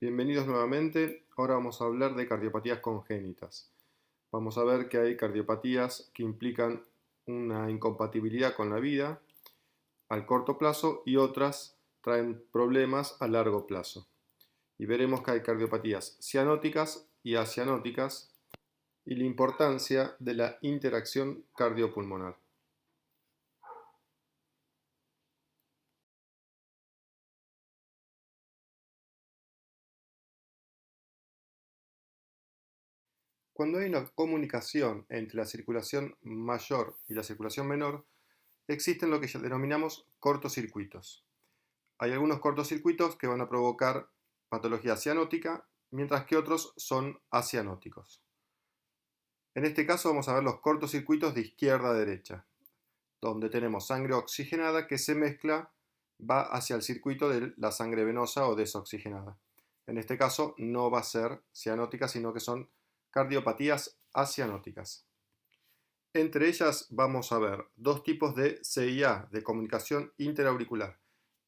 Bienvenidos nuevamente. Ahora vamos a hablar de cardiopatías congénitas. Vamos a ver que hay cardiopatías que implican una incompatibilidad con la vida al corto plazo y otras traen problemas a largo plazo. Y veremos que hay cardiopatías cianóticas y acianóticas y la importancia de la interacción cardiopulmonar. Cuando hay una comunicación entre la circulación mayor y la circulación menor, existen lo que denominamos cortocircuitos. Hay algunos cortocircuitos que van a provocar patología cianótica, mientras que otros son acianóticos. En este caso vamos a ver los cortocircuitos de izquierda a derecha, donde tenemos sangre oxigenada que se mezcla, va hacia el circuito de la sangre venosa o desoxigenada. En este caso no va a ser cianótica, sino que son cardiopatías acianóticas. Entre ellas vamos a ver dos tipos de CIA, de comunicación interauricular,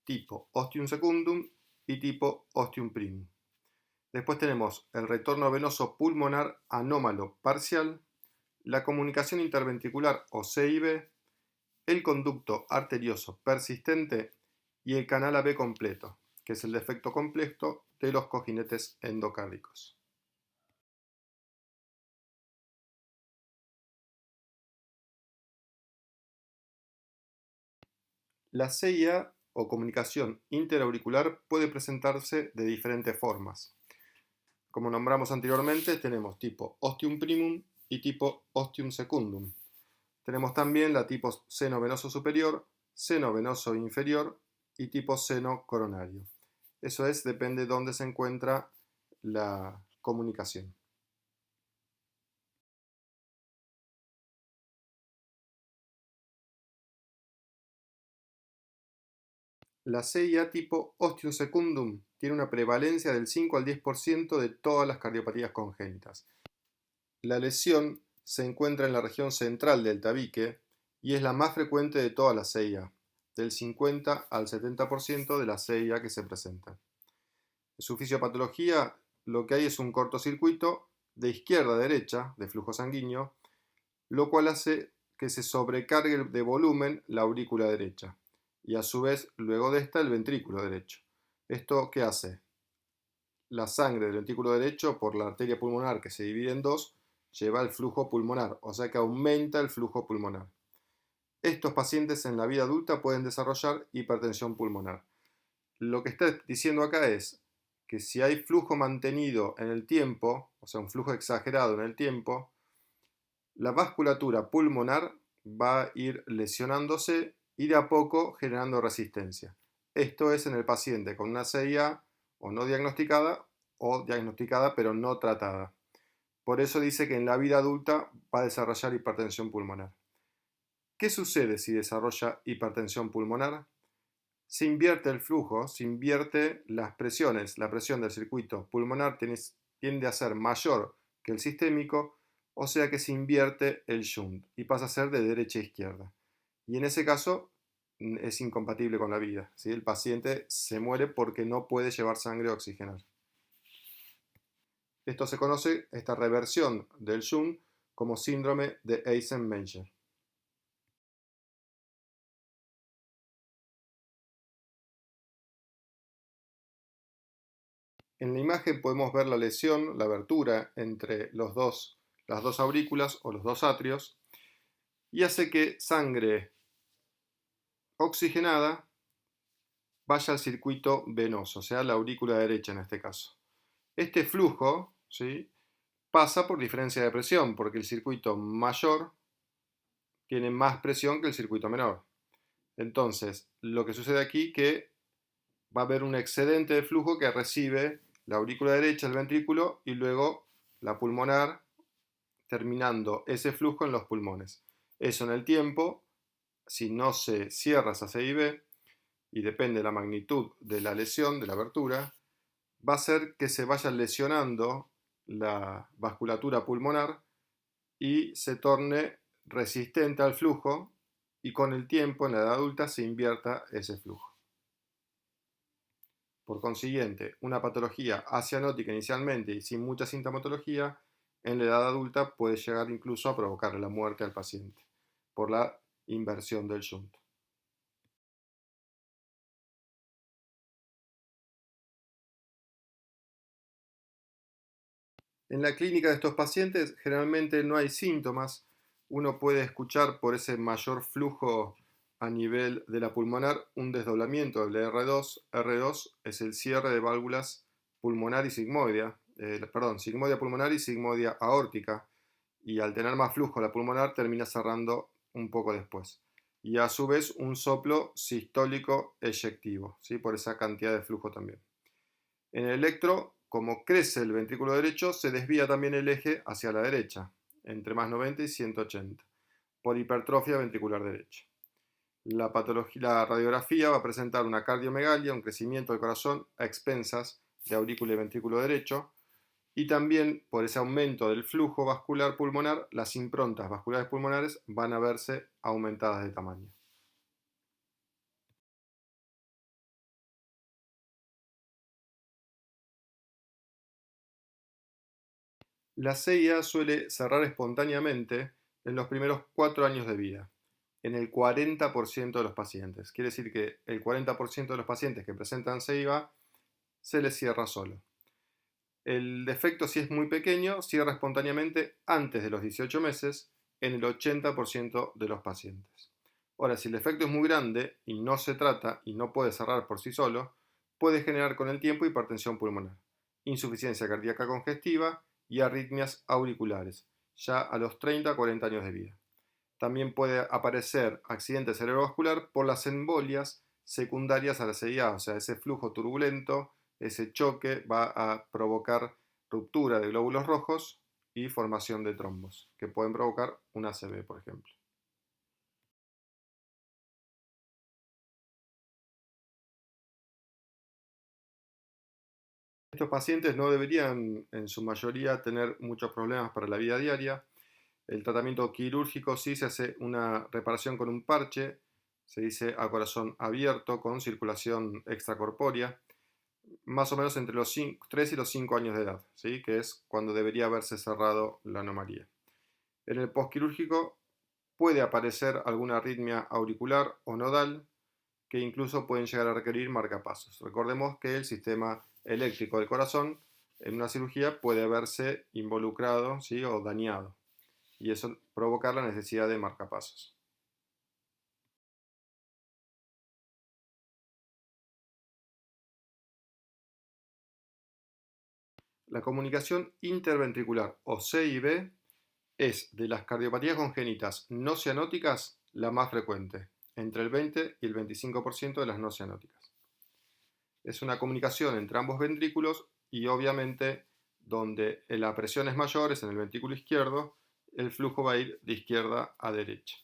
tipo ostium secundum y tipo ostium primum. Después tenemos el retorno venoso pulmonar anómalo parcial, la comunicación interventricular o CIV, el conducto arterioso persistente y el canal AB completo, que es el defecto completo de los cojinetes endocárdicos. La CIA o comunicación interauricular puede presentarse de diferentes formas. Como nombramos anteriormente, tenemos tipo ostium primum y tipo ostium secundum. Tenemos también la tipo seno venoso superior, seno venoso inferior y tipo seno coronario. Eso es, depende de dónde se encuentra la comunicación. La CIA tipo ostium secundum tiene una prevalencia del 5 al 10% de todas las cardiopatías congénitas. La lesión se encuentra en la región central del tabique y es la más frecuente de todas las CIA, del 50 al 70% de las CIA que se presentan. En su fisiopatología lo que hay es un cortocircuito de izquierda a derecha de flujo sanguíneo, lo cual hace que se sobrecargue de volumen la aurícula derecha y a su vez luego de esta el ventrículo derecho. ¿Esto qué hace? La sangre del ventrículo derecho por la arteria pulmonar que se divide en dos lleva el flujo pulmonar, o sea que aumenta el flujo pulmonar. Estos pacientes en la vida adulta pueden desarrollar hipertensión pulmonar. Lo que está diciendo acá es que si hay flujo mantenido en el tiempo, o sea, un flujo exagerado en el tiempo, la vasculatura pulmonar va a ir lesionándose y de a poco generando resistencia. Esto es en el paciente con una CIA o no diagnosticada o diagnosticada pero no tratada. Por eso dice que en la vida adulta va a desarrollar hipertensión pulmonar. ¿Qué sucede si desarrolla hipertensión pulmonar? Se invierte el flujo, se invierte las presiones, la presión del circuito pulmonar tiende a ser mayor que el sistémico, o sea que se invierte el shunt y pasa a ser de derecha a izquierda. Y en ese caso es incompatible con la vida, ¿sí? El paciente se muere porque no puede llevar sangre a oxigenar. Esto se conoce, esta reversión del shunt, como síndrome de Eisenmenger. En la imagen podemos ver la lesión, la abertura entre las dos aurículas o los dos atrios y hace que sangre oxigenada vaya al circuito venoso, o sea, la aurícula derecha en este caso. Este flujo, ¿sí?, pasa por diferencia de presión, porque el circuito mayor tiene más presión que el circuito menor. Entonces, lo que sucede aquí es que va a haber un excedente de flujo que recibe la aurícula derecha, el ventrículo, y luego la pulmonar, terminando ese flujo en los pulmones. Eso en el tiempo, si no se cierra esa CIB, y depende de la magnitud de la lesión, de la abertura, va a hacer que se vaya lesionando la vasculatura pulmonar y se torne resistente al flujo y con el tiempo en la edad adulta se invierta ese flujo. Por consiguiente, una patología acianótica inicialmente y sin mucha sintomatología, en la edad adulta puede llegar incluso a provocar la muerte al paciente por la inversión del shunt. En la clínica de estos pacientes generalmente no hay síntomas. Uno puede escuchar por ese mayor flujo a nivel de la pulmonar un desdoblamiento del R2. R2 es el cierre de válvulas pulmonar y sigmoidea, sigmoidea pulmonar y sigmoidea aórtica. Y al tener más flujo la pulmonar termina cerrando un poco después. Y a su vez un soplo sistólico eyectivo, ¿sí? Por esa cantidad de flujo también. En el electro, como crece el ventrículo derecho, se desvía también el eje hacia la derecha, entre más 90 y 180, por hipertrofia ventricular derecha. La radiografía va a presentar una cardiomegalia, un crecimiento del corazón a expensas de aurícula y ventrículo derecho, y también por ese aumento del flujo vascular pulmonar, las improntas vasculares pulmonares van a verse aumentadas de tamaño. La CIA suele cerrar espontáneamente en los primeros 4 años de vida, en el 40% de los pacientes. Quiere decir que el 40% de los pacientes que presentan CIVA se les cierra solo. El defecto, si es muy pequeño, cierra espontáneamente antes de los 18 meses en el 80% de los pacientes. Ahora, si el defecto es muy grande y no se trata y no puede cerrar por sí solo, puede generar con el tiempo hipertensión pulmonar, insuficiencia cardíaca congestiva y arritmias auriculares, ya a los 30-40 años de vida. También puede aparecer accidente cerebrovascular por las embolias secundarias a la CIA, o sea, ese flujo turbulento, ese choque va a provocar ruptura de glóbulos rojos y formación de trombos, que pueden provocar un ACV, por ejemplo. Estos pacientes no deberían, en su mayoría, tener muchos problemas para la vida diaria. El tratamiento quirúrgico sí se hace una reparación con un parche, se dice a corazón abierto con circulación extracorpórea, más o menos entre los 3 y los 5 años de edad, ¿sí? Que es cuando debería haberse cerrado la anomalía. En el postquirúrgico puede aparecer alguna arritmia auricular o nodal que incluso pueden llegar a requerir marcapasos. Recordemos que el sistema eléctrico del corazón en una cirugía puede verse involucrado, ¿sí? O dañado, y eso provocar la necesidad de marcapasos. La comunicación interventricular o CIV es de las cardiopatías congénitas no cianóticas la más frecuente, entre el 20 y el 25% de las no cianóticas. Es una comunicación entre ambos ventrículos y obviamente donde la presión es mayor, es en el ventrículo izquierdo, el flujo va a ir de izquierda a derecha.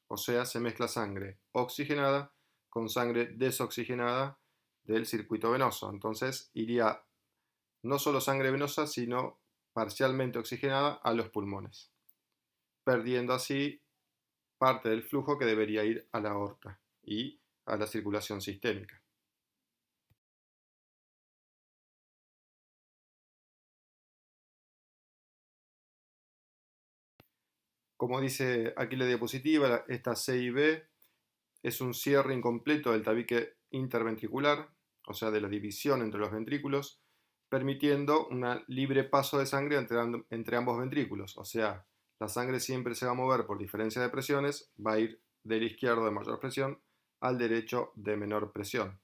O sea, se mezcla sangre oxigenada con sangre desoxigenada del circuito venoso. Entonces iría no solo sangre venosa, sino parcialmente oxigenada a los pulmones, perdiendo así parte del flujo que debería ir a la aorta y a la circulación sistémica. Como dice aquí la diapositiva, esta CIB es un cierre incompleto del tabique interventricular, o sea, de la división entre los ventrículos, permitiendo un libre paso de sangre entre ambos ventrículos. O sea, la sangre siempre se va a mover por diferencia de presiones, va a ir del izquierdo de mayor presión al derecho de menor presión.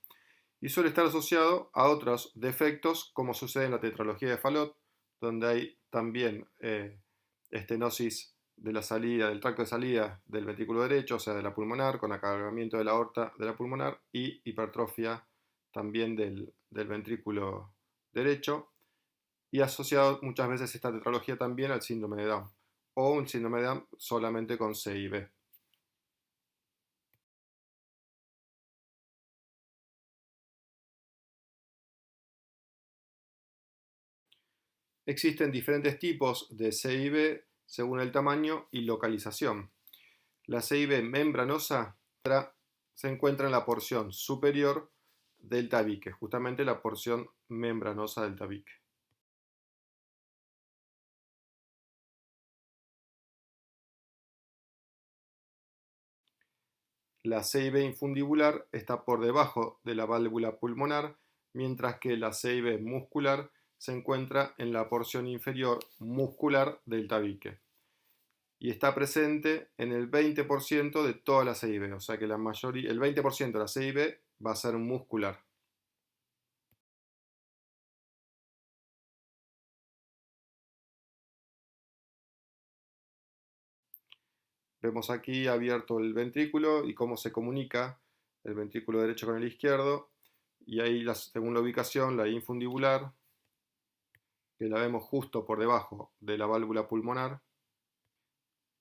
Y suele estar asociado a otros defectos, como sucede en la tetralogía de Fallot, donde hay también estenosis de la salida, del tracto de salida del ventrículo derecho, o sea, de la pulmonar, con acargamiento de la aorta de la pulmonar y hipertrofia también del ventrículo derecho, y asociado muchas veces esta tetralogía también al síndrome de Down, o un síndrome de Down solamente con C y B. Existen diferentes tipos de CIB según el tamaño y localización. La CIB membranosa se encuentra en la porción superior del tabique, justamente la porción membranosa del tabique. La CIB infundibular está por debajo de la válvula pulmonar, mientras que la CIB muscular se encuentra en la porción inferior muscular del tabique y está presente en el 20% de toda la CIB, o sea que el 20% de la CIB va a ser muscular. Vemos aquí abierto el ventrículo y cómo se comunica el ventrículo derecho con el izquierdo, y ahí según la ubicación, la infundibular, que la vemos justo por debajo de la válvula pulmonar.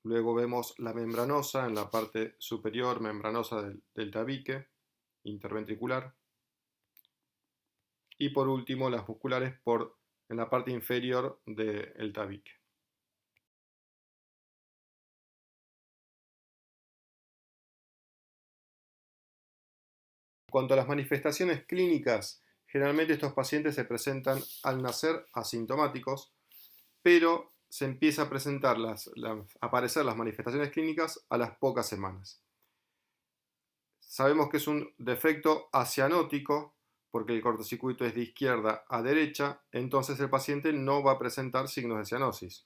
Luego vemos la membranosa en la parte superior membranosa del tabique interventricular. Y por último las musculares en la parte inferior del tabique. En cuanto a las manifestaciones clínicas, generalmente estos pacientes se presentan al nacer asintomáticos, pero se empieza a aparecer las manifestaciones clínicas a las pocas semanas. Sabemos que es un defecto acianótico, porque el cortocircuito es de izquierda a derecha, entonces el paciente no va a presentar signos de cianosis.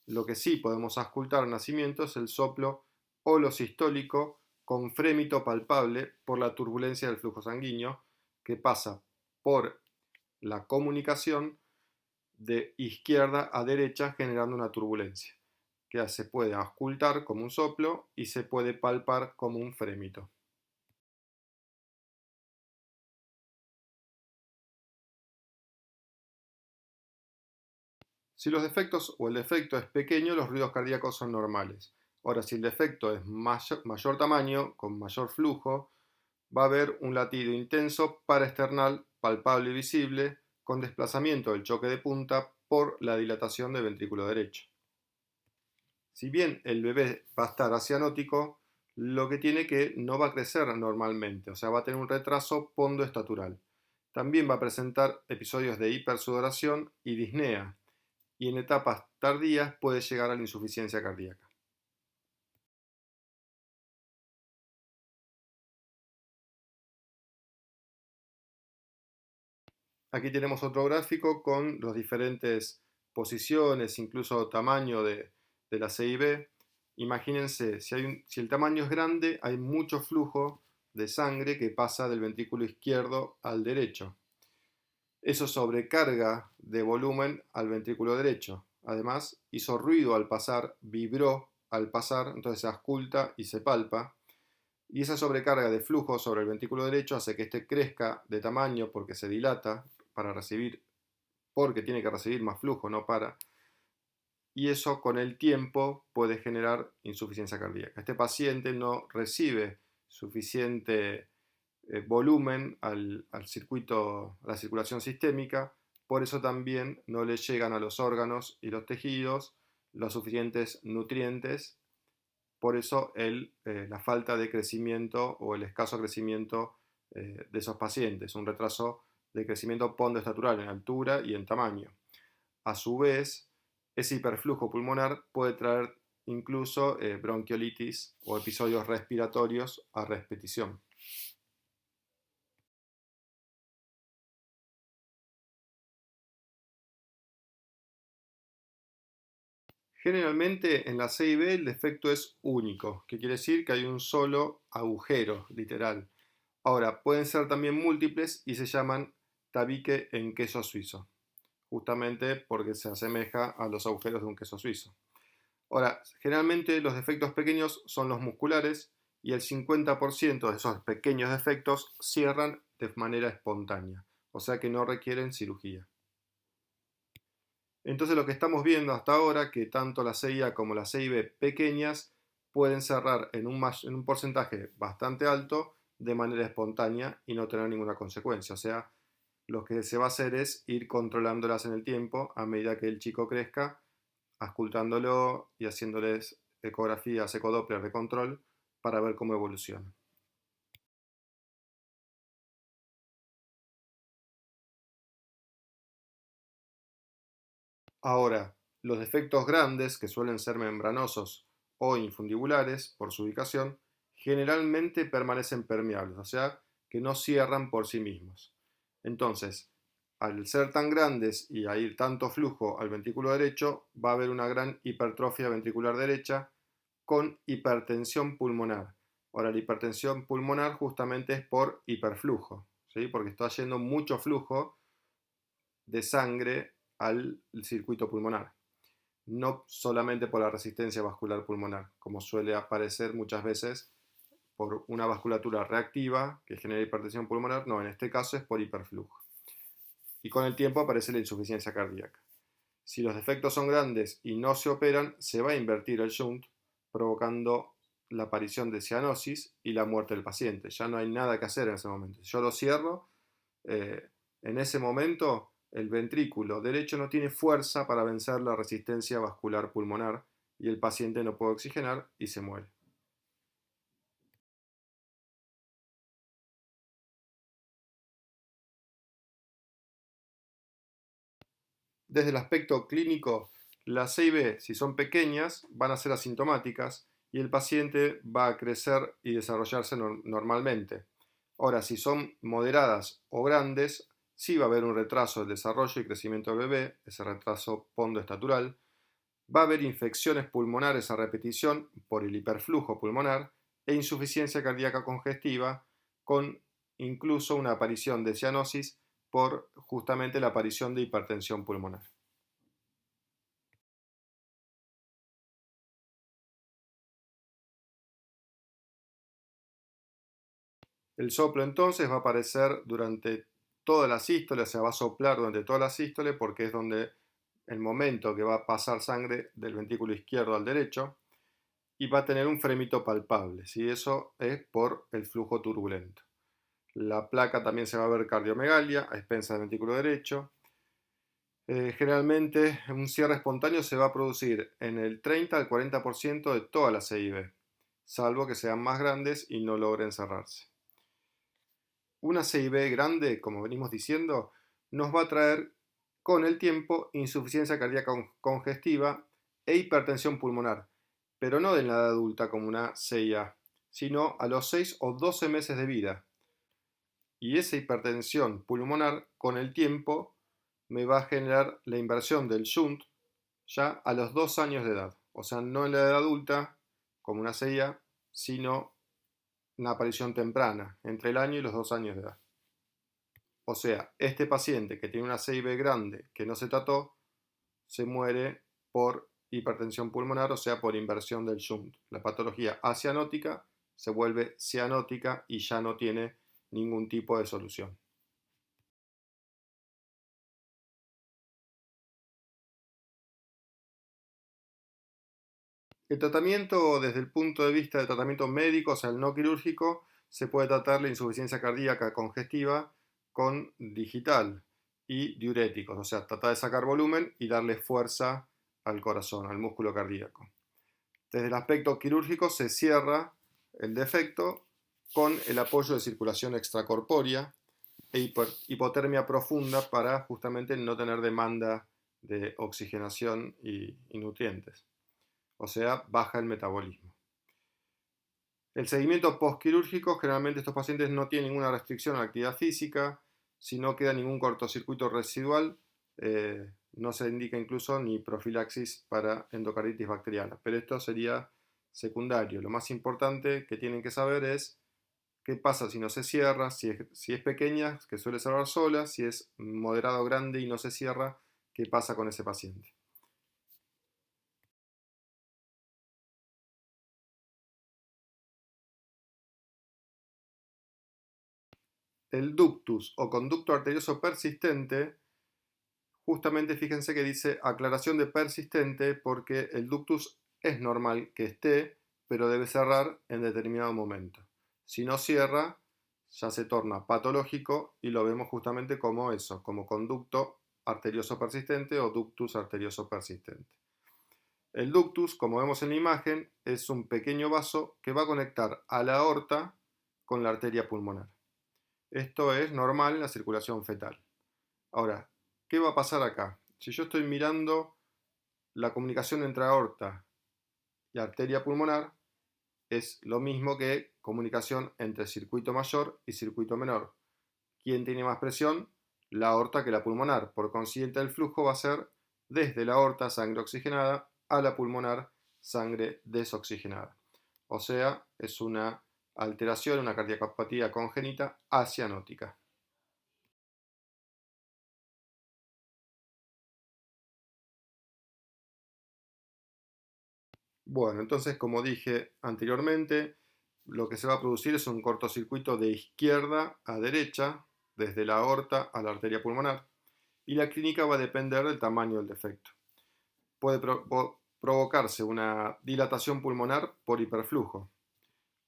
Lo que sí podemos auscultar al nacimiento es el soplo holosistólico con frémito palpable por la turbulencia del flujo sanguíneo que pasa por la comunicación de izquierda a derecha generando una turbulencia que se puede auscultar como un soplo y se puede palpar como un frémito. Si los defectos o el defecto es pequeño, los ruidos cardíacos son normales. Ahora, si el defecto es mayor tamaño, con mayor flujo, va a haber un latido intenso paraesternal, palpable y visible, con desplazamiento del choque de punta por la dilatación del ventrículo derecho. Si bien el bebé va a estar acianótico, lo que tiene que no va a crecer normalmente, o sea, va a tener un retraso pondoestatural. También va a presentar episodios de hipersudoración y disnea, y en etapas tardías puede llegar a la insuficiencia cardíaca. Aquí tenemos otro gráfico con las diferentes posiciones, incluso tamaño de la CIB. Imagínense, si el tamaño es grande, hay mucho flujo de sangre que pasa del ventrículo izquierdo al derecho. Eso sobrecarga de volumen al ventrículo derecho. Además, hizo ruido al pasar, vibró al pasar, entonces se ausculta y se palpa. Y esa sobrecarga de flujo sobre el ventrículo derecho hace que éste crezca de tamaño porque se dilata porque tiene que recibir más flujo, no para. Y eso con el tiempo puede generar insuficiencia cardíaca. Este paciente no recibe suficiente volumen al circuito, a la circulación sistémica, por eso también no le llegan a los órganos y los tejidos los suficientes nutrientes, por eso la falta de crecimiento o el escaso crecimiento de esos pacientes, un retraso de crecimiento pondoestatural en altura y en tamaño. A su vez, ese hiperflujo pulmonar puede traer incluso bronquiolitis o episodios respiratorios a repetición. Generalmente en la C y B el defecto es único, que quiere decir que hay un solo agujero, literal. Ahora, pueden ser también múltiples y se llaman tabique en queso suizo, justamente porque se asemeja a los agujeros de un queso suizo. Ahora, generalmente los defectos pequeños son los musculares y el 50% de esos pequeños defectos cierran de manera espontánea, o sea que no requieren cirugía. Entonces lo que estamos viendo hasta ahora, que tanto la CIA como la CIB pequeñas pueden cerrar en un porcentaje bastante alto de manera espontánea y no tener ninguna consecuencia. O sea, lo que se va a hacer es ir controlándolas en el tiempo a medida que el chico crezca, auscultándolo y haciéndoles ecografías, ecodoppler de control para ver cómo evoluciona. Ahora, los defectos grandes, que suelen ser membranosos o infundibulares por su ubicación, generalmente permanecen permeables, o sea, que no cierran por sí mismos. Entonces, al ser tan grandes y a ir tanto flujo al ventrículo derecho, va a haber una gran hipertrofia ventricular derecha con hipertensión pulmonar. Ahora, la hipertensión pulmonar justamente es por hiperflujo, ¿sí? Porque está yendo mucho flujo de sangre al circuito pulmonar, no solamente por la resistencia vascular pulmonar, como suele aparecer muchas veces por una vasculatura reactiva que genera hipertensión pulmonar. No, en este caso es por hiperflujo. Y con el tiempo aparece la insuficiencia cardíaca. Si los defectos son grandes y no se operan, se va a invertir el shunt, provocando la aparición de cianosis y la muerte del paciente. Ya no hay nada que hacer en ese momento. Si yo lo cierro, en ese momento el ventrículo derecho no tiene fuerza para vencer la resistencia vascular pulmonar y el paciente no puede oxigenar y se muere. Desde el aspecto clínico, las CIB, si son pequeñas, van a ser asintomáticas y el paciente va a crecer y desarrollarse normalmente. Ahora, si son moderadas o grandes, sí va a haber un retraso del desarrollo y crecimiento del bebé, ese retraso pondoestatural. Va a haber infecciones pulmonares a repetición por el hiperflujo pulmonar e insuficiencia cardíaca congestiva, con incluso una aparición de cianosis por justamente la aparición de hipertensión pulmonar. El soplo entonces va a aparecer durante toda la sístole, se va a soplar durante toda la sístole porque es donde el momento que va a pasar sangre del ventrículo izquierdo al derecho y va a tener un fremito palpable, ¿sí? Eso es por el flujo turbulento. La placa también se va a ver cardiomegalia a expensas del ventrículo derecho. Generalmente un cierre espontáneo se va a producir en el 30 al 40% de todas las CIB, salvo que sean más grandes y no logren cerrarse. Una CIB grande, como venimos diciendo, nos va a traer con el tiempo insuficiencia cardíaca congestiva e hipertensión pulmonar, pero no de la edad adulta como una CIA, sino a los 6 o 12 meses de vida. Y esa hipertensión pulmonar con el tiempo me va a generar la inversión del shunt ya a los 2 años de edad. O sea, no en la edad adulta como una CIA, sino una aparición temprana, entre el año y los 2 años de edad. O sea, este paciente que tiene una CIB grande que no se trató, se muere por hipertensión pulmonar, o sea, por inversión del shunt. La patología acianótica se vuelve cianótica y ya no tiene ningún tipo de solución. El tratamiento desde el punto de vista del tratamiento médico, o sea, el no quirúrgico, se puede tratar la insuficiencia cardíaca congestiva con digital y diuréticos, o sea, tratar de sacar volumen y darle fuerza al corazón, al músculo cardíaco. Desde el aspecto quirúrgico se cierra el defecto con el apoyo de circulación extracorpórea e hipotermia profunda para justamente no tener demanda de oxigenación y nutrientes. O sea, baja el metabolismo. El seguimiento postquirúrgico, generalmente estos pacientes no tienen ninguna restricción a la actividad física, si no queda ningún cortocircuito residual, no se indica incluso ni profilaxis para endocarditis bacteriana, pero esto sería secundario. Lo más importante que tienen que saber es qué pasa si no se cierra, si es pequeña, que suele cerrar sola, si es moderado o grande y no se cierra, qué pasa con ese paciente. El ductus o conducto arterioso persistente, justamente fíjense que dice aclaración de persistente porque el ductus es normal que esté, pero debe cerrar en determinado momento. Si no cierra, ya se torna patológico y lo vemos justamente como eso, como conducto arterioso persistente o ductus arterioso persistente. El ductus, como vemos en la imagen, es un pequeño vaso que va a conectar a la aorta con la arteria pulmonar. Esto es normal en la circulación fetal. Ahora, ¿qué va a pasar acá? Si yo estoy mirando la comunicación entre aorta y arteria pulmonar es lo mismo que comunicación entre circuito mayor y circuito menor. ¿Quién tiene más presión? La aorta que la pulmonar. Por consiguiente, el flujo va a ser desde la aorta, sangre oxigenada, a la pulmonar, sangre desoxigenada. O sea, es una alteración, una cardiopatía congénita acianótica. Bueno, entonces, como dije anteriormente, lo que se va a producir es un cortocircuito de izquierda a derecha, desde la aorta a la arteria pulmonar, y la clínica va a depender del tamaño del defecto. Puede provocarse una dilatación pulmonar por hiperflujo,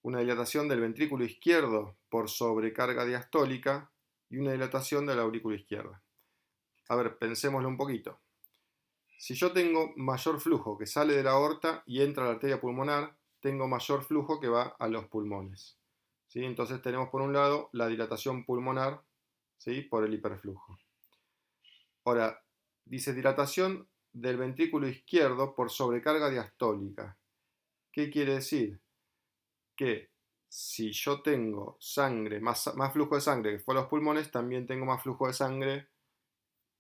una dilatación del ventrículo izquierdo por sobrecarga diastólica y una dilatación de la aurícula izquierda. A ver, pensémoslo un poquito. Si yo tengo mayor flujo que sale de la aorta y entra a la arteria pulmonar, tengo mayor flujo que va a los pulmones. ¿Sí? Entonces tenemos por un lado la dilatación pulmonar, ¿sí?, por el hiperflujo. Ahora, dice dilatación del ventrículo izquierdo por sobrecarga diastólica. ¿Qué quiere decir? Que si yo tengo sangre, más flujo de sangre que fue a los pulmones, también tengo más flujo de sangre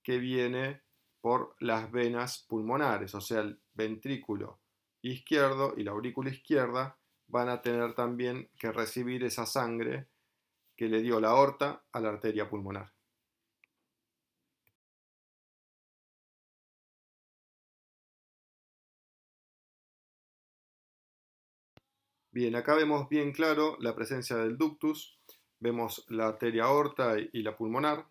que viene por las venas pulmonares, o sea, el ventrículo izquierdo y la aurícula izquierda van a tener también que recibir esa sangre que le dio la aorta a la arteria pulmonar. Bien, acá vemos bien claro la presencia del ductus, vemos la arteria aorta y la pulmonar.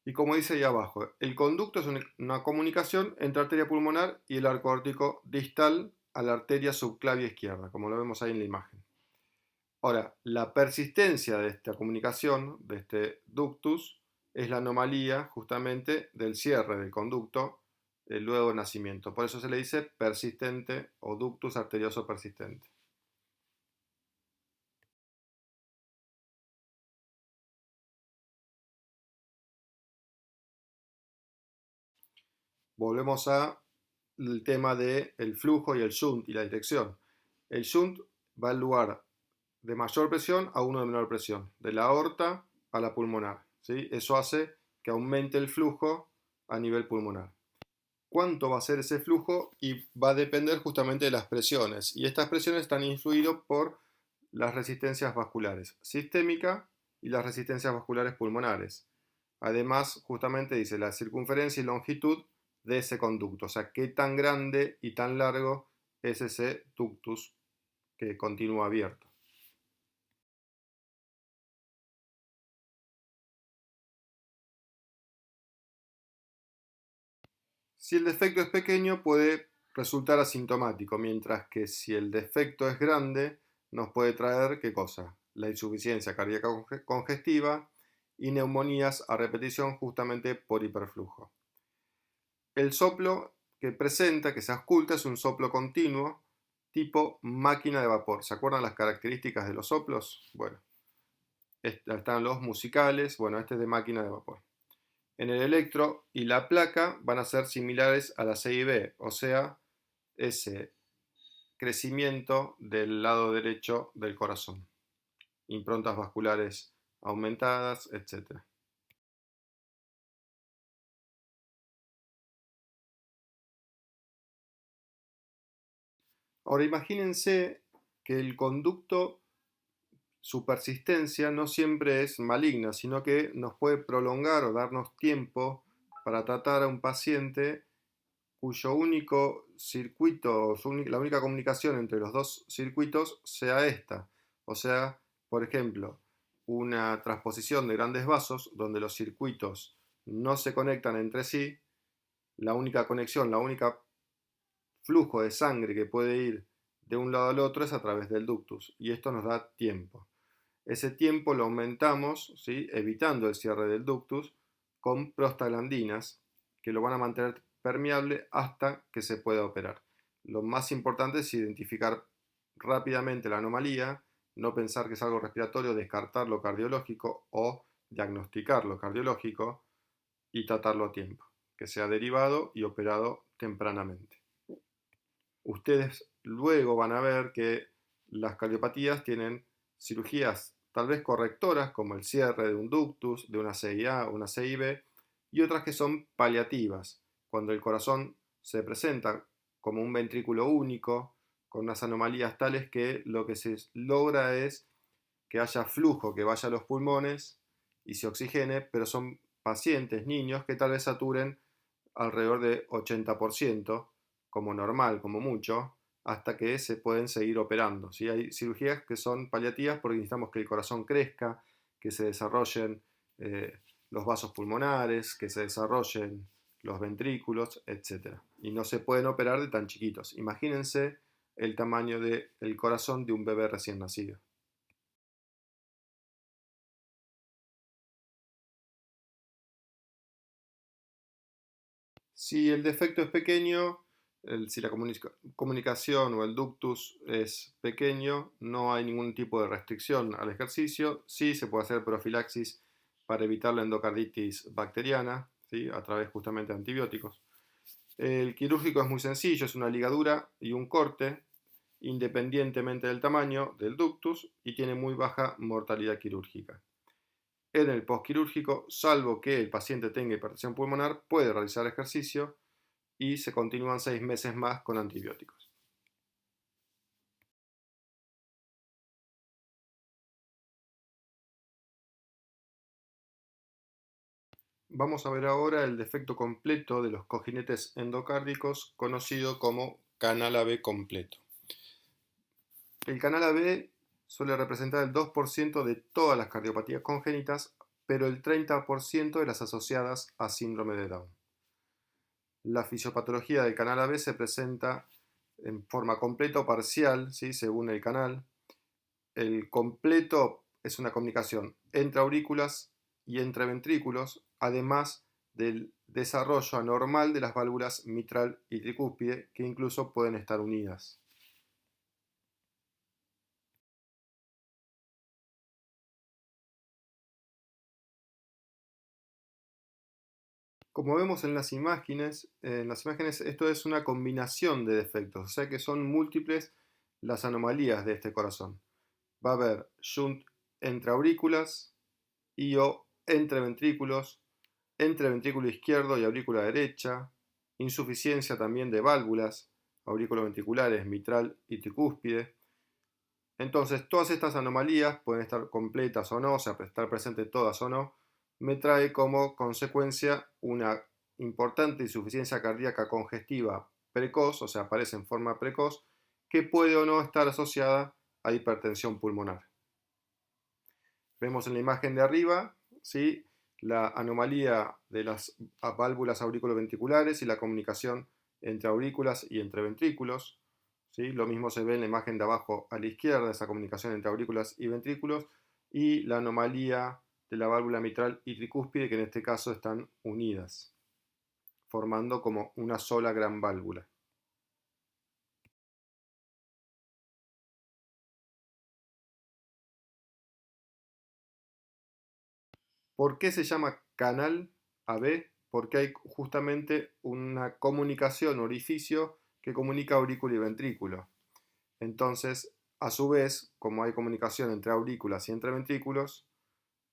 Y como dice ahí abajo, el conducto es una comunicación entre arteria pulmonar y el arco aórtico distal a la arteria subclavia izquierda, como lo vemos ahí en la imagen. Ahora, la persistencia de esta comunicación, de este ductus, es la anomalía justamente del cierre del conducto luego del nacimiento. Por eso se le dice persistente o ductus arterioso persistente. Volvemos al tema del flujo y el shunt y la dirección. El shunt va al lugar de mayor presión a uno de menor presión, de la aorta a la pulmonar. ¿Sí? Eso hace que aumente el flujo a nivel pulmonar. ¿Cuánto va a ser ese flujo? Y va a depender justamente de las presiones. Y estas presiones están influidas por las resistencias vasculares sistémica y las resistencias vasculares pulmonares. Además, justamente dice la circunferencia y longitud de ese conducto, o sea, qué tan grande y tan largo es ese ductus que continúa abierto. Si el defecto es pequeño puede resultar asintomático, mientras que si el defecto es grande nos puede traer, ¿qué cosa? La insuficiencia cardíaca congestiva y neumonías a repetición justamente por hiperflujo. El soplo que presenta, que se ausculta, es un soplo continuo tipo máquina de vapor. ¿Se acuerdan las características de los soplos? Bueno, están los musicales, bueno, este es de máquina de vapor. En el electro y la placa van a ser similares a la CIB, o sea, ese crecimiento del lado derecho del corazón. Improntas vasculares aumentadas, etc. Ahora imagínense que el conducto, su persistencia no siempre es maligna, sino que nos puede prolongar o darnos tiempo para tratar a un paciente cuyo único circuito, la única comunicación entre los dos circuitos sea esta. O sea, por ejemplo, una transposición de grandes vasos donde los circuitos no se conectan entre sí, la única conexión, la única flujo de sangre que puede ir de un lado al otro es a través del ductus y esto nos da tiempo. Ese tiempo lo aumentamos, ¿sí?, evitando el cierre del ductus con prostaglandinas que lo van a mantener permeable hasta que se pueda operar. Lo más importante es identificar rápidamente la anomalía, no pensar que es algo respiratorio, descartar lo cardiológico o diagnosticar lo cardiológico y tratarlo a tiempo. que sea derivado y operado tempranamente. Ustedes luego van a ver que las cardiopatías tienen cirugías tal vez correctoras, como el cierre de un ductus, de una CIA o una CIB, y otras que son paliativas, cuando el corazón se presenta como un ventrículo único, con unas anomalías tales que lo que se logra es que haya flujo que vaya a los pulmones y se oxigene, pero son pacientes, niños, que tal vez saturen alrededor de 80%, como normal, como mucho, hasta que se pueden seguir operando. ¿Sí? Hay cirugías que son paliativas porque necesitamos que el corazón crezca, que se desarrollen los vasos pulmonares, que se desarrollen los ventrículos, etc. Y no se pueden operar de tan chiquitos. Imagínense el tamaño del corazón de un bebé recién nacido. Si el defecto es pequeño, si la comunicación o el ductus es pequeño, no hay ningún tipo de restricción al ejercicio. Sí se puede hacer profilaxis para evitar la endocarditis bacteriana, ¿sí? A través justamente de antibióticos. El quirúrgico es muy sencillo, es una ligadura y un corte, independientemente del tamaño del ductus, y tiene muy baja mortalidad quirúrgica. En el postquirúrgico, salvo que el paciente tenga hipertensión pulmonar, puede realizar ejercicio y se continúan 6 meses más con antibióticos. Vamos a ver ahora el defecto completo de los cojinetes endocárdicos, conocido como canal AB completo. El canal AB suele representar el 2% de todas las cardiopatías congénitas, pero el 30% de las asociadas a síndrome de Down. La fisiopatología del canal AB se presenta en forma completa o parcial, ¿sí? Según el canal. El completo es una comunicación entre aurículas y entre ventrículos, además del desarrollo anormal de las válvulas mitral y tricúspide, que incluso pueden estar unidas. Como vemos en las imágenes esto es una combinación de defectos, o sea que son múltiples las anomalías de este corazón. Va a haber shunt entre aurículas y o entre ventrículos, entre ventrículo izquierdo y aurícula derecha, insuficiencia también de válvulas auriculoventriculares, mitral y tricúspide. Entonces, todas estas anomalías pueden estar completas o no, o sea, estar presentes todas o no, me trae como consecuencia una importante insuficiencia cardíaca congestiva precoz, o sea, aparece en forma precoz, que puede o no estar asociada a hipertensión pulmonar. Vemos en la imagen de arriba, ¿sí?, la anomalía de las válvulas auriculoventriculares y la comunicación entre aurículas y entre ventrículos. ¿Sí? Lo mismo se ve en la imagen de abajo a la izquierda, esa comunicación entre aurículas y ventrículos, y la anomalía de la válvula mitral y tricúspide, que en este caso están unidas, formando como una sola gran válvula. ¿Por qué se llama canal AB? Porque hay justamente una comunicación, orificio, que comunica aurículo y ventrículo. Entonces, a su vez, como hay comunicación entre aurículas y entre ventrículos,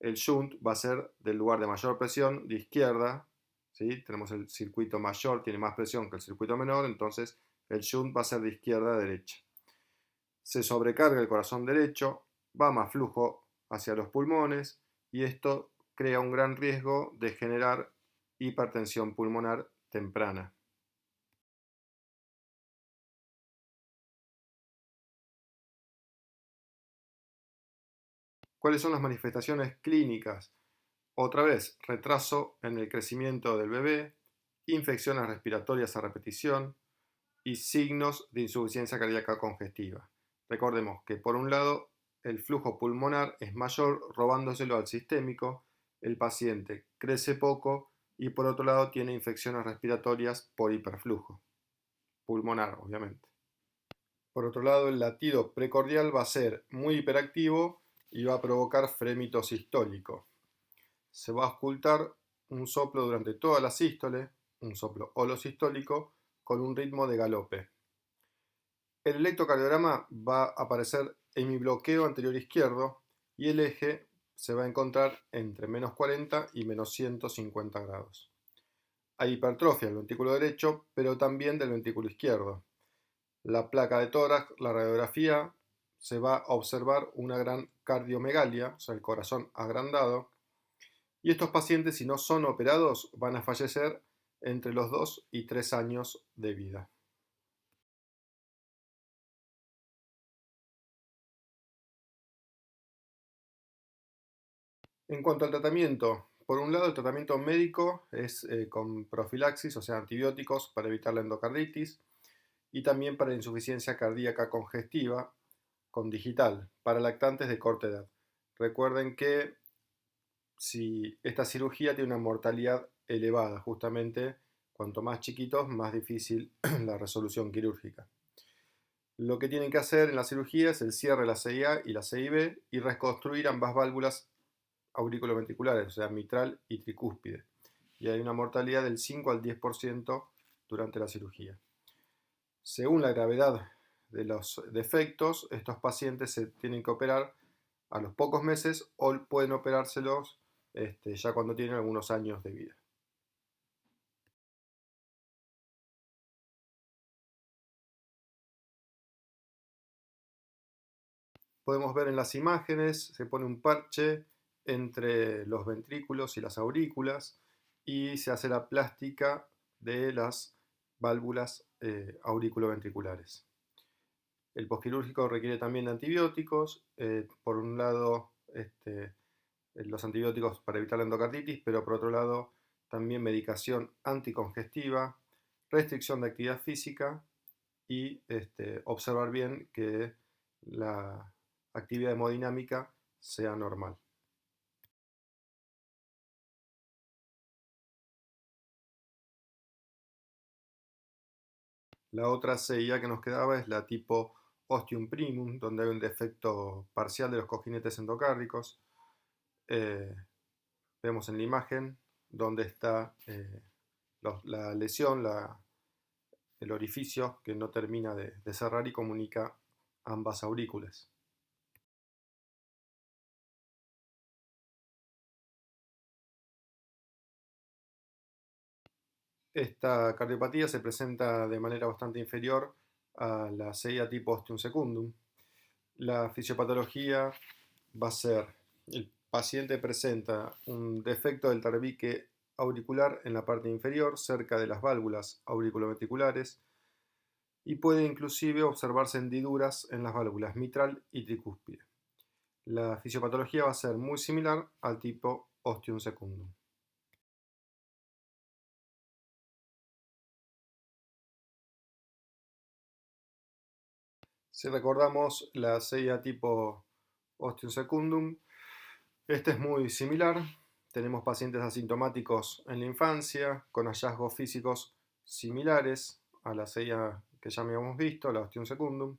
el shunt va a ser del lugar de mayor presión, de izquierda, ¿sí? Tenemos el circuito mayor, tiene más presión que el circuito menor, entonces el shunt va a ser de izquierda a derecha. Se sobrecarga el corazón derecho, va más flujo hacia los pulmones y esto crea un gran riesgo de generar hipertensión pulmonar temprana. ¿Cuáles son las manifestaciones clínicas? Otra vez, retraso en el crecimiento del bebé, infecciones respiratorias a repetición y signos de insuficiencia cardíaca congestiva. Recordemos que por un lado el flujo pulmonar es mayor robándoselo al sistémico, el paciente crece poco y por otro lado tiene infecciones respiratorias por hiperflujo pulmonar, obviamente. Por otro lado, el latido precordial va a ser muy hiperactivo y va a provocar frémito sistólico. Se va a ocultar un soplo durante toda la sístole, un soplo holosistólico con un ritmo de galope. El electrocardiograma va a aparecer en mi bloqueo anterior izquierdo y el eje se va a encontrar entre menos 40 y menos 150 grados. Hay hipertrofia del ventrículo derecho, pero también del ventrículo izquierdo. La placa de tórax, la radiografía, se va a observar una gran cardiomegalia, o sea, el corazón agrandado, y estos pacientes, si no son operados, van a fallecer entre los 2 y 3 años de vida. En cuanto al tratamiento, por un lado el tratamiento médico es con profilaxis, o sea, antibióticos para evitar la endocarditis y también para la insuficiencia cardíaca congestiva con digital para lactantes de corta edad. Recuerden que si esta cirugía tiene una mortalidad elevada, justamente cuanto más chiquitos, más difícil la resolución quirúrgica. Lo que tienen que hacer en la cirugía es el cierre de la CIA y la CIB y reconstruir ambas válvulas auriculoventriculares, o sea, mitral y tricúspide. Y hay una mortalidad del 5 al 10% durante la cirugía. Según la gravedad de los defectos, estos pacientes se tienen que operar a los pocos meses o pueden operárselos ya cuando tienen algunos años de vida. Podemos ver en las imágenes, se pone un parche entre los ventrículos y las aurículas y se hace la plástica de las válvulas auriculoventriculares. El posquirúrgico requiere también de antibióticos, por un lado los antibióticos para evitar la endocarditis, pero por otro lado también medicación anticongestiva, restricción de actividad física y observar bien que la actividad hemodinámica sea normal. La otra CIA que nos quedaba es la tipo ostium primum, donde hay un defecto parcial de los cojinetes endocárdicos. Vemos en la imagen donde está la lesión, el orificio que no termina de cerrar y comunica ambas aurículas. Esta cardiopatía se presenta de manera bastante inferior a la CIA tipo ostium secundum. La fisiopatología va a ser: el paciente presenta un defecto del tabique auricular en la parte inferior, cerca de las válvulas auriculoventriculares, y puede inclusive observarse hendiduras en las válvulas mitral y tricúspide. La fisiopatología va a ser muy similar al tipo ostium secundum. Si recordamos la CIA tipo ostium secundum, este es muy similar. Tenemos pacientes asintomáticos en la infancia, con hallazgos físicos similares a la CIA que ya habíamos visto, la ostium secundum.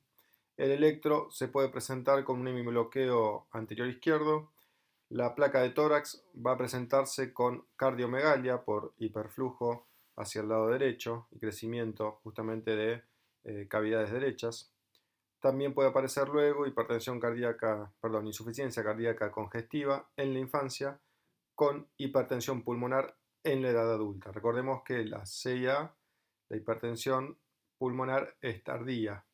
El electro se puede presentar con un hemibloqueo anterior izquierdo. La placa de tórax va a presentarse con cardiomegalia por hiperflujo hacia el lado derecho y crecimiento justamente de cavidades derechas. También puede aparecer luego insuficiencia cardíaca congestiva en la infancia con hipertensión pulmonar en la edad adulta. Recordemos que la CIA, la hipertensión pulmonar, es tardía.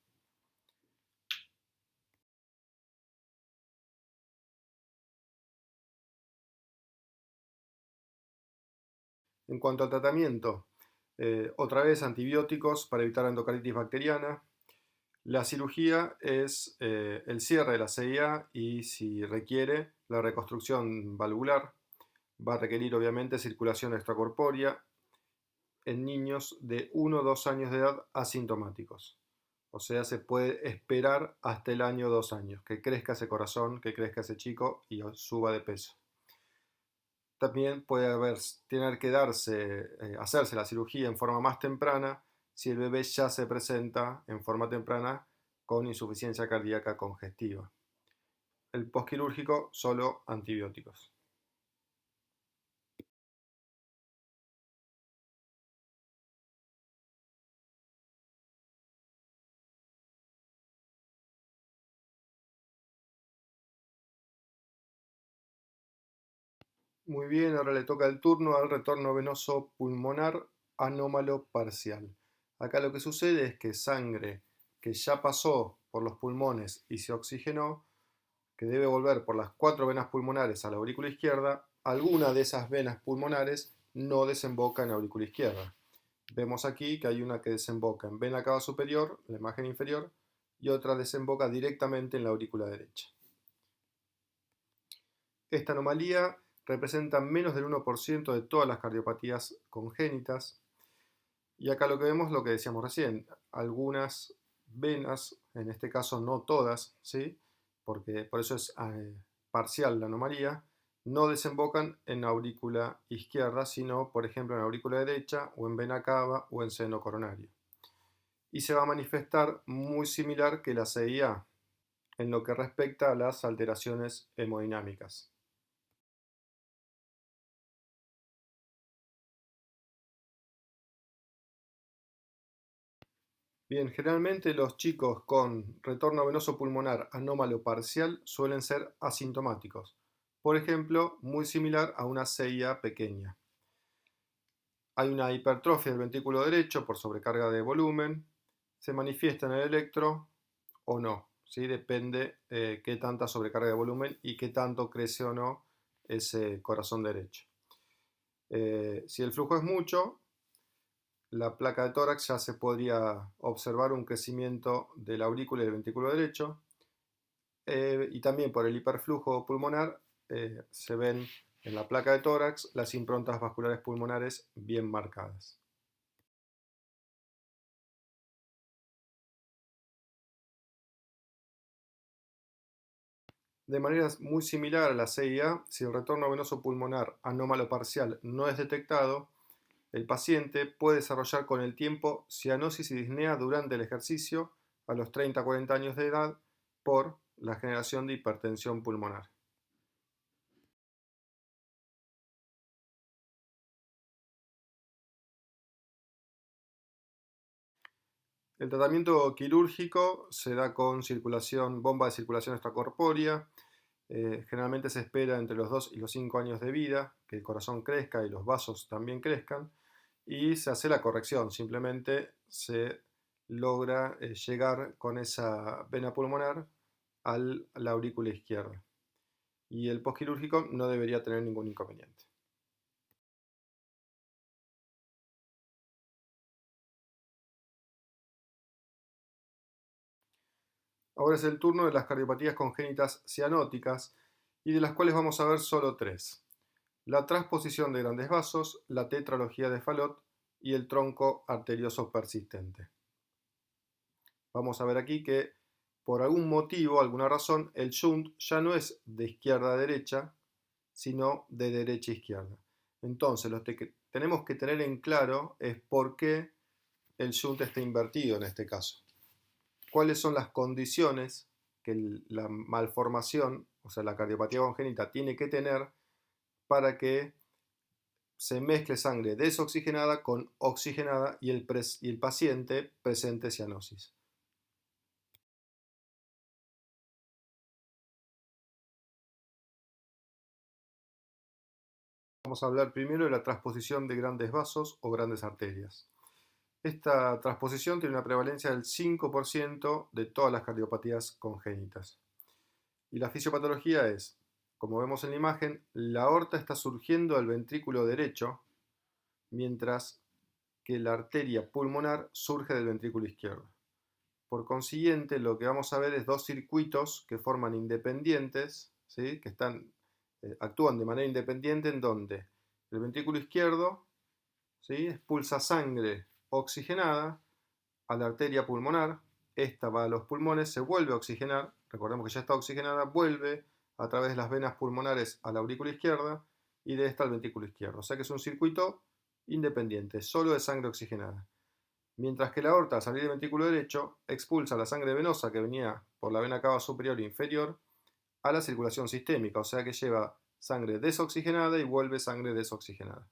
En cuanto al tratamiento, otra vez antibióticos para evitar la endocardititis bacteriana. La cirugía es el cierre de la CIA y, si requiere, la reconstrucción valvular. Va a requerir obviamente circulación extracorpórea en niños de 1 o 2 años de edad asintomáticos. O sea, se puede esperar hasta el año 2 años, que crezca ese corazón, que crezca ese chico y suba de peso. También puede tener que hacerse la cirugía en forma más temprana si el bebé ya se presenta en forma temprana con insuficiencia cardíaca congestiva. El posquirúrgico, solo antibióticos. Muy bien, ahora le toca el turno al retorno venoso pulmonar anómalo parcial. Acá lo que sucede es que sangre que ya pasó por los pulmones y se oxigenó, que debe volver por las 4 venas pulmonares a la aurícula izquierda, alguna de esas venas pulmonares no desemboca en la aurícula izquierda. Vemos aquí que hay una que desemboca en vena cava superior, la imagen inferior, y otra desemboca directamente en la aurícula derecha. Esta anomalía representa menos del 1% de todas las cardiopatías congénitas. Y acá lo que vemos es lo que decíamos recién, algunas venas, en este caso no todas, ¿sí? Porque por eso es parcial la anomalía, no desembocan en la aurícula izquierda, sino por ejemplo en la aurícula derecha o en vena cava o en seno coronario. Y se va a manifestar muy similar que la CIA en lo que respecta a las alteraciones hemodinámicas. Bien, generalmente los chicos con retorno venoso pulmonar anómalo parcial suelen ser asintomáticos. Por ejemplo, muy similar a una CIA pequeña. Hay una hipertrofia del ventrículo derecho por sobrecarga de volumen. Se manifiesta en el electro o no. ¿Sí? Depende qué tanta sobrecarga de volumen y qué tanto crece o no ese corazón derecho. Si el flujo es mucho, la placa de tórax ya se podría observar un crecimiento de la aurícula y del ventrículo derecho, y también por el hiperflujo pulmonar se ven en la placa de tórax las improntas vasculares pulmonares bien marcadas. De manera muy similar a la CIA, si el retorno venoso pulmonar anómalo parcial no es detectado, el paciente puede desarrollar con el tiempo cianosis y disnea durante el ejercicio a los 30-40 años de edad por la generación de hipertensión pulmonar. El tratamiento quirúrgico se da con bomba de circulación extracorpórea. Generalmente se espera entre los 2 y los 5 años de vida que el corazón crezca y los vasos también crezcan. Y se hace la corrección, simplemente se logra llegar con esa vena pulmonar a la aurícula izquierda. Y el postquirúrgico no debería tener ningún inconveniente. Ahora es el turno de las cardiopatías congénitas cianóticas y de las cuales vamos a ver solo 3: la transposición de grandes vasos, la tetralogía de Fallot y el tronco arterioso persistente. Vamos a ver aquí que por algún motivo, alguna razón, el shunt ya no es de izquierda a derecha, sino de derecha a izquierda. Entonces, lo que tenemos que tener en claro es por qué el shunt está invertido en este caso. ¿Cuáles son las condiciones que la malformación, o sea, la cardiopatía congénita, tiene que tener para que se mezcle sangre desoxigenada con oxigenada y el paciente presente cianosis? Vamos a hablar primero de la transposición de grandes vasos o grandes arterias. Esta transposición tiene una prevalencia del 5% de todas las cardiopatías congénitas. Y la fisiopatología es, como vemos en la imagen, la aorta está surgiendo del ventrículo derecho, mientras que la arteria pulmonar surge del ventrículo izquierdo. Por consiguiente, lo que vamos a ver es dos circuitos que forman independientes, ¿sí? Que actúan de manera independiente, en donde el ventrículo izquierdo, ¿sí?, expulsa sangre oxigenada a la arteria pulmonar. Esta va a los pulmones, se vuelve a oxigenar, recordemos que ya está oxigenada, vuelve a través de las venas pulmonares a la aurícula izquierda y de esta al ventrículo izquierdo. O sea que es un circuito independiente, solo de sangre oxigenada. Mientras que la aorta, al salir del ventrículo derecho, expulsa la sangre venosa que venía por la vena cava superior e inferior a la circulación sistémica, o sea que lleva sangre desoxigenada y vuelve sangre desoxigenada.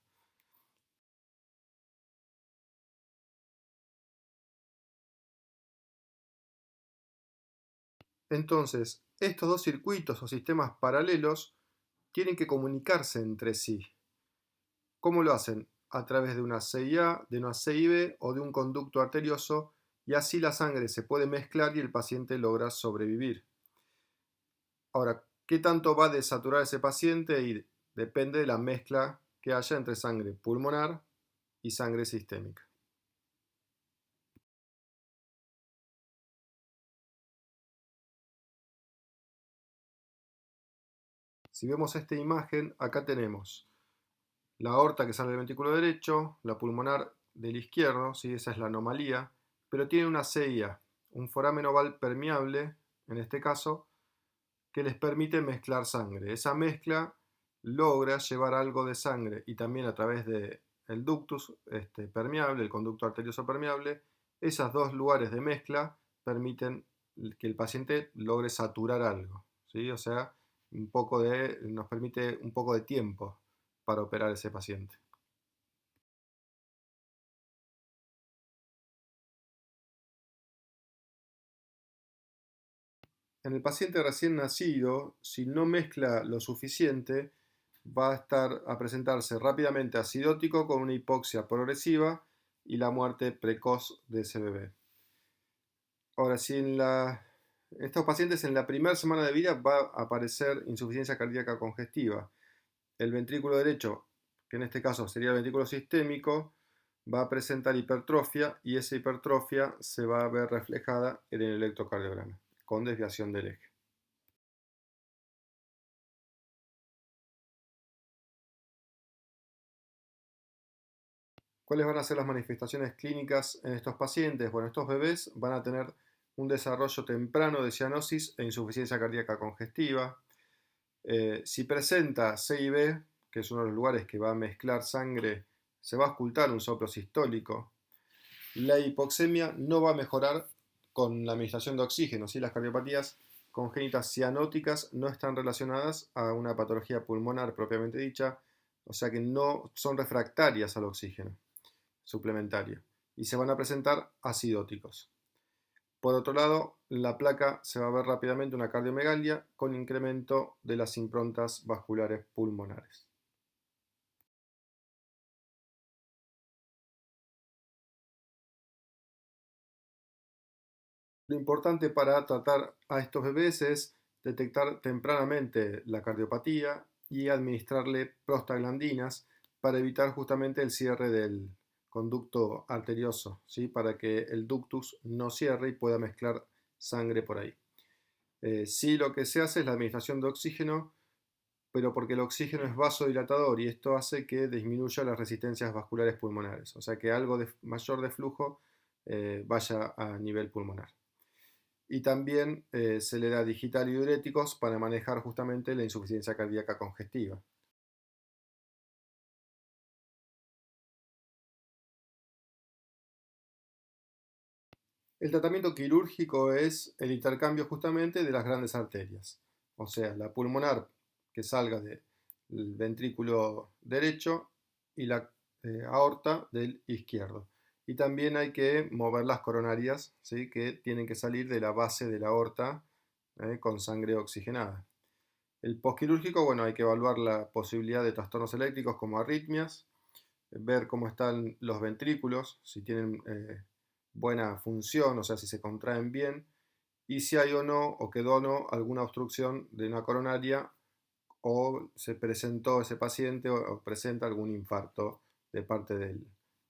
Entonces, estos dos circuitos o sistemas paralelos tienen que comunicarse entre sí. ¿Cómo lo hacen? A través de una CIA, de una CIB o de un conducto arterioso, y así la sangre se puede mezclar y el paciente logra sobrevivir. Ahora, ¿qué tanto va a desaturar ese paciente? Y depende de la mezcla que haya entre sangre pulmonar y sangre sistémica. Si vemos esta imagen, acá tenemos la aorta que sale del ventrículo derecho, la pulmonar del izquierdo, ¿sí? Esa es la anomalía, pero tiene una CIA, un foramen oval permeable, en este caso, que les permite mezclar sangre. Esa mezcla logra llevar algo de sangre y también a través del ductus permeable, el conducto arterioso permeable, esos dos lugares de mezcla permiten que el paciente logre saturar algo, ¿sí? O sea, nos permite un poco de tiempo para operar ese paciente. En el paciente recién nacido, si no mezcla lo suficiente, va a presentarse rápidamente acidótico con una hipoxia progresiva y la muerte precoz de ese bebé. Ahora, si en estos pacientes en la primera semana de vida va a aparecer insuficiencia cardíaca congestiva, el ventrículo derecho, que en este caso sería el ventrículo sistémico, va a presentar hipertrofia y esa hipertrofia se va a ver reflejada en el electrocardiograma, con desviación del eje. ¿Cuáles van a ser las manifestaciones clínicas en estos pacientes? Bueno, estos bebés van a tener un desarrollo temprano de cianosis e insuficiencia cardíaca congestiva. Si presenta CIB, que es uno de los lugares que va a mezclar sangre, se va a ocultar un soplo sistólico. La hipoxemia no va a mejorar con la administración de oxígeno, ¿sí? Las cardiopatías congénitas cianóticas no están relacionadas a una patología pulmonar propiamente dicha, o sea que no son refractarias al oxígeno suplementario y se van a presentar acidóticos. Por otro lado, la placa se va a ver rápidamente una cardiomegalia con incremento de las improntas vasculares pulmonares. Lo importante para tratar a estos bebés es detectar tempranamente la cardiopatía y administrarle prostaglandinas para evitar justamente el cierre del conducto arterioso, ¿sí? Para que el ductus no cierre y pueda mezclar sangre por ahí. Sí, lo que se hace es la administración de oxígeno, pero porque el oxígeno es vasodilatador y esto hace que disminuya las resistencias vasculares pulmonares, o sea que algo mayor de flujo vaya a nivel pulmonar. Y también se le da digital y diuréticos para manejar justamente la insuficiencia cardíaca congestiva. El tratamiento quirúrgico es el intercambio justamente de las grandes arterias, o sea, la pulmonar que salga del ventrículo derecho y la aorta del izquierdo. Y también hay que mover las coronarias, ¿sí? Que tienen que salir de la base de la aorta con sangre oxigenada. El postquirúrgico, bueno, hay que evaluar la posibilidad de trastornos eléctricos como arritmias, ver cómo están los ventrículos, si tienen buena función, o sea, si se contraen bien, y si hay o no, o quedó o no, alguna obstrucción de una coronaria, o se presentó ese paciente o presenta algún infarto de parte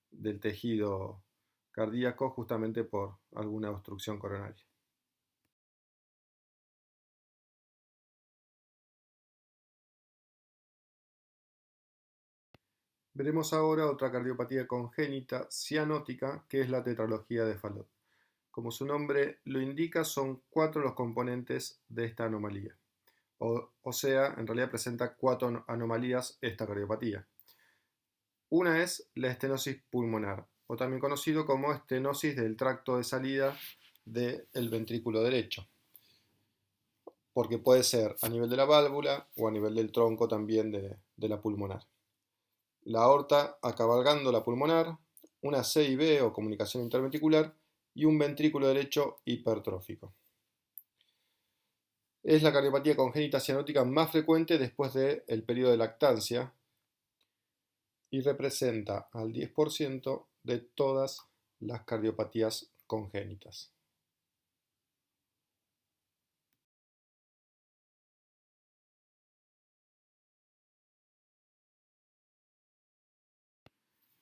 del tejido cardíaco justamente por alguna obstrucción coronaria. Veremos ahora otra cardiopatía congénita cianótica, que es la tetralogía de Fallot. Como su nombre lo indica, son 4 los componentes de esta anomalía. O sea, en realidad presenta 4 anomalías esta cardiopatía. Una es la estenosis pulmonar, o también conocido como estenosis del tracto de salida del ventrículo derecho, porque puede ser a nivel de la válvula o a nivel del tronco también de la pulmonar. La aorta acabalgando la pulmonar, una CIB o comunicación interventricular y un ventrículo derecho hipertrófico. Es la cardiopatía congénita cianótica más frecuente después del periodo de lactancia y representa al 10% de todas las cardiopatías congénitas.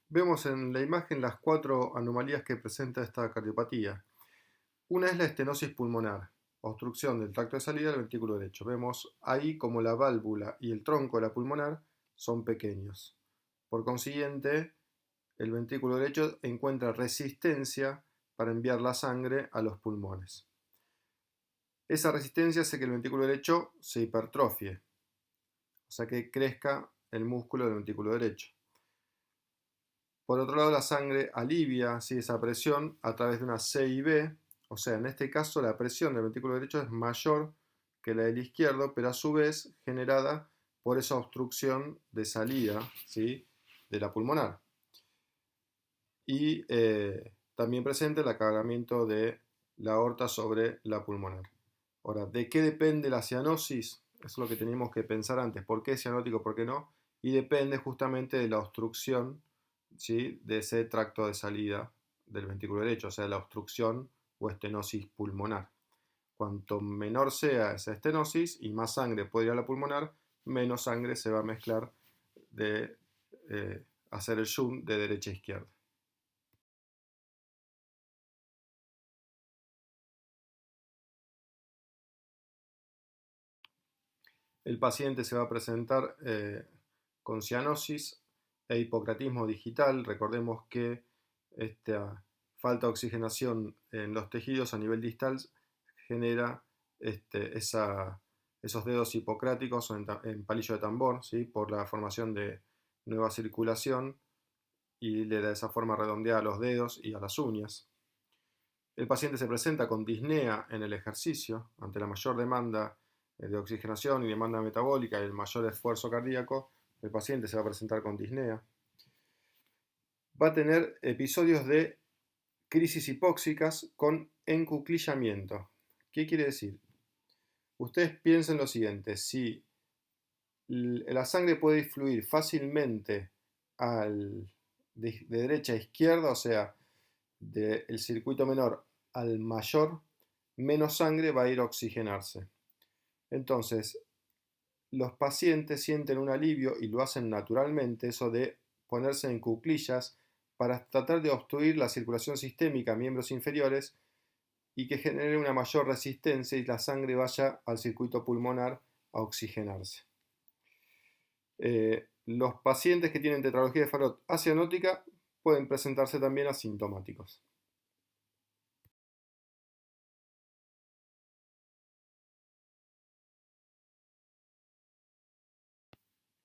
Vemos en la imagen las 4 anomalías que presenta esta cardiopatía. Una es la estenosis pulmonar, obstrucción del tracto de salida del ventrículo derecho. Vemos ahí como la válvula y el tronco de la pulmonar son pequeños. Por consiguiente, el ventrículo derecho encuentra resistencia para enviar la sangre a los pulmones. Esa resistencia hace que el ventrículo derecho se hipertrofie, o sea que crezca el músculo del ventrículo derecho. Por otro lado, la sangre alivia esa presión a través de una CIB, o sea, en este caso la presión del ventrículo derecho es mayor que la del izquierdo, pero a su vez generada por esa obstrucción de salida, ¿sí?, de la pulmonar. Y también presente el aclaramiento de la aorta sobre la pulmonar. Ahora, ¿de qué depende la cianosis? Eso es lo que teníamos que pensar antes. ¿Por qué es cianótico? ¿Por qué no? Y depende justamente de la obstrucción, ¿sí?, de ese tracto de salida del ventrículo derecho, o sea, la obstrucción o estenosis pulmonar. Cuanto menor sea esa estenosis y más sangre puede ir a la pulmonar, menos sangre se va a mezclar de hacer el shunt de derecha a izquierda. El paciente se va a presentar con cianosis e hipocratismo digital. Recordemos que esta falta de oxigenación en los tejidos a nivel distal genera esos dedos hipocráticos en palillo de tambor, ¿sí?, por la formación de nueva circulación, y le da esa forma redondeada a los dedos y a las uñas. El paciente se presenta con disnea en el ejercicio ante la mayor demanda de oxigenación y demanda metabólica y el mayor esfuerzo cardíaco. El paciente se va a presentar con disnea. Va a tener episodios de crisis hipóxicas con encuclillamiento. ¿Qué quiere decir? Ustedes piensen lo siguiente: si la sangre puede fluir fácilmente de derecha a izquierda, o sea, del circuito menor al mayor, menos sangre va a ir a oxigenarse. Entonces, los pacientes sienten un alivio y lo hacen naturalmente, eso de ponerse en cuclillas para tratar de obstruir la circulación sistémica a miembros inferiores y que genere una mayor resistencia y la sangre vaya al circuito pulmonar a oxigenarse. Los pacientes que tienen tetralogía de Fallot acianótica pueden presentarse también asintomáticos.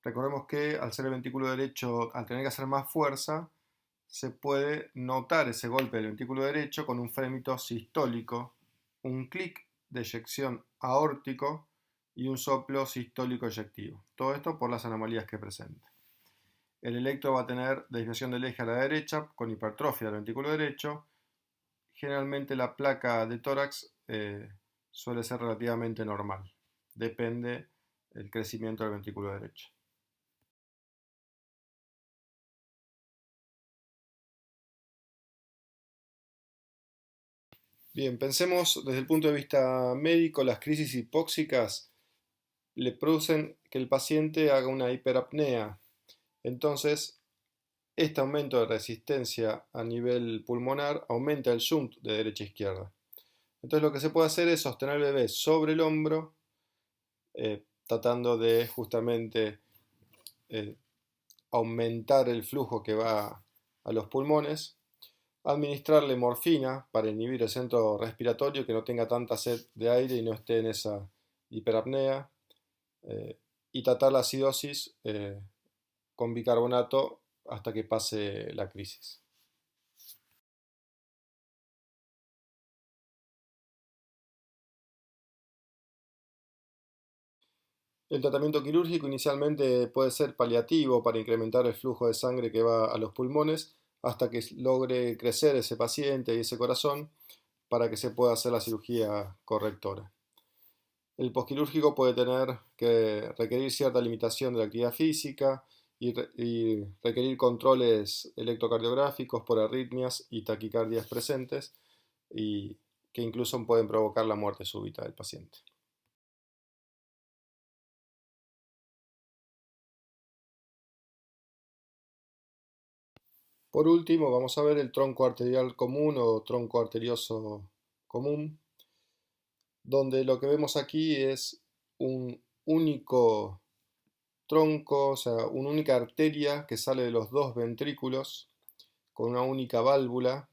Recordemos que al ser el ventrículo derecho, al tener que hacer más fuerza, se puede notar ese golpe del ventrículo derecho con un frémito sistólico, un clic de eyección aórtico y un soplo sistólico eyectivo. Todo esto por las anomalías que presenta. El electro va a tener desviación del eje a la derecha con hipertrofia del ventrículo derecho. Generalmente la placa de tórax suele ser relativamente normal. Depende del crecimiento del ventrículo derecho. Bien, pensemos desde el punto de vista médico. Las crisis hipóxicas le producen que el paciente haga una hiperapnea. Entonces, este aumento de resistencia a nivel pulmonar aumenta el shunt de derecha a izquierda. Entonces lo que se puede hacer es sostener al bebé sobre el hombro, tratando de justamente aumentar el flujo que va a los pulmones, administrarle morfina para inhibir el centro respiratorio, que no tenga tanta sed de aire y no esté en esa hiperapnea, y tratar la acidosis con bicarbonato hasta que pase la crisis. El tratamiento quirúrgico inicialmente puede ser paliativo para incrementar el flujo de sangre que va a los pulmones hasta que logre crecer ese paciente y ese corazón para que se pueda hacer la cirugía correctora. El posquirúrgico puede tener que requerir cierta limitación de la actividad física y requerir controles electrocardiográficos por arritmias y taquicardias presentes y que incluso pueden provocar la muerte súbita del paciente. Por último, vamos a ver el tronco arterial común o tronco arterioso común, donde lo que vemos aquí es un único tronco, o sea, una única arteria que sale de los dos ventrículos con una única válvula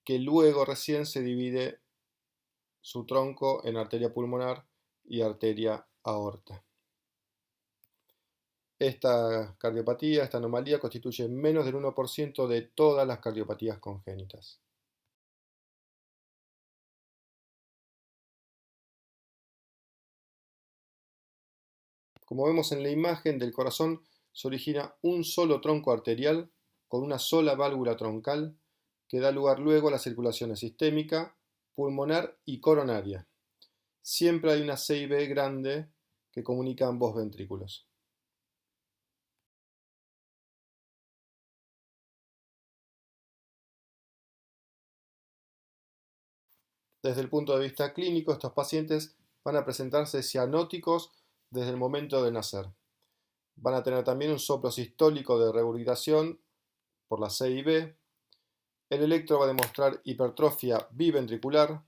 que luego recién se divide su tronco en arteria pulmonar y arteria aorta. Esta cardiopatía, esta anomalía, constituye menos del 1% de todas las cardiopatías congénitas. Como vemos en la imagen del corazón, se origina un solo tronco arterial con una sola válvula troncal que da lugar luego a la circulación sistémica, pulmonar y coronaria. Siempre hay una C y B grande que comunica ambos ventrículos. Desde el punto de vista clínico, estos pacientes van a presentarse cianóticos desde el momento de nacer. Van a tener también un soplo sistólico de regurgitación por la C y B. El electro va a demostrar hipertrofia biventricular,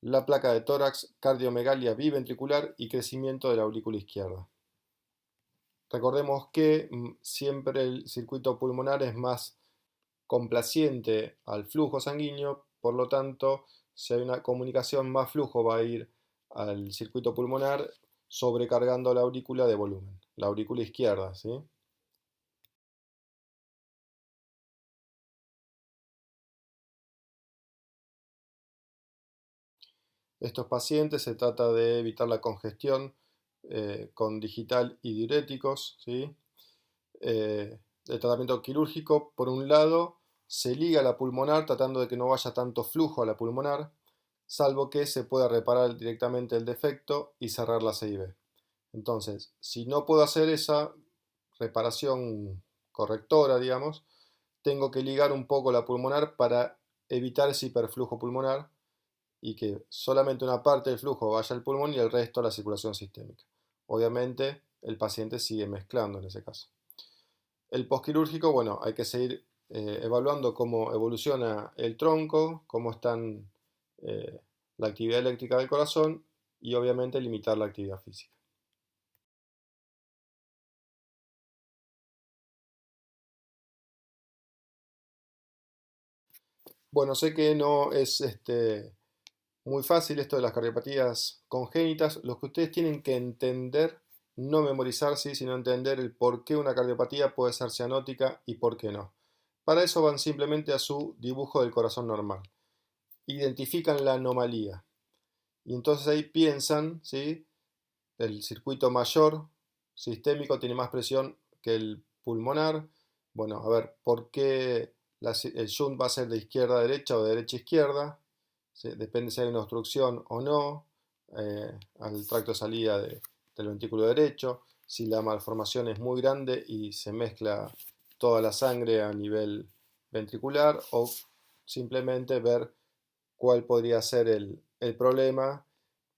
la placa de tórax, cardiomegalia biventricular y crecimiento de la aurícula izquierda. Recordemos que siempre el circuito pulmonar es más complaciente al flujo sanguíneo, por lo tanto, si hay una comunicación, más flujo va a ir al circuito pulmonar, sobrecargando la aurícula de volumen, la aurícula izquierda, ¿sí? Estos pacientes se trata de evitar la congestión con digital y diuréticos, ¿sí? El tratamiento quirúrgico, por un lado, se liga a la pulmonar tratando de que no vaya tanto flujo a la pulmonar, salvo que se pueda reparar directamente el defecto y cerrar la CIB. Entonces, si no puedo hacer esa reparación correctora, digamos, tengo que ligar un poco la pulmonar para evitar ese hiperflujo pulmonar y que solamente una parte del flujo vaya al pulmón y el resto a la circulación sistémica. Obviamente, el paciente sigue mezclando en ese caso. El posquirúrgico, bueno, hay que seguir evaluando cómo evoluciona el tronco, cómo están la actividad eléctrica del corazón y obviamente limitar la actividad física. Bueno, sé que no es muy fácil esto de las cardiopatías congénitas. Lo que ustedes tienen que entender, no memorizar, ¿sí?, sino entender el por qué una cardiopatía puede ser cianótica y por qué no. Para eso van simplemente a su dibujo del corazón normal. Identifican la anomalía. Y entonces ahí piensan, ¿sí?, el circuito mayor sistémico tiene más presión que el pulmonar. Bueno, a ver, ¿por qué el shunt va a ser de izquierda a derecha o de derecha a izquierda? ¿Sí? Depende si hay una obstrucción o no al tracto de salida del ventrículo derecho, si la malformación es muy grande y se mezcla toda la sangre a nivel ventricular, o simplemente ver cuál podría ser el problema,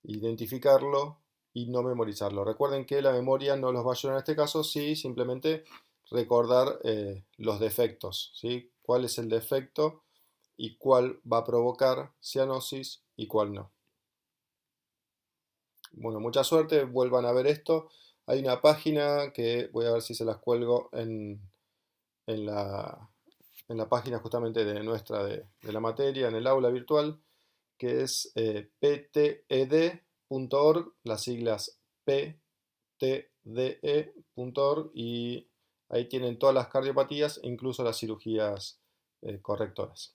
identificarlo y no memorizarlo. Recuerden que la memoria no los va a ayudar en este caso, sí, simplemente recordar los defectos, ¿sí? Cuál es el defecto y cuál va a provocar cianosis y cuál no. Bueno, mucha suerte, vuelvan a ver esto. Hay una página que voy a ver si se las cuelgo en la, en la página justamente de nuestra de la materia, en el aula virtual, que es pted.org, las siglas ptde.org, y ahí tienen todas las cardiopatías e incluso las cirugías correctoras.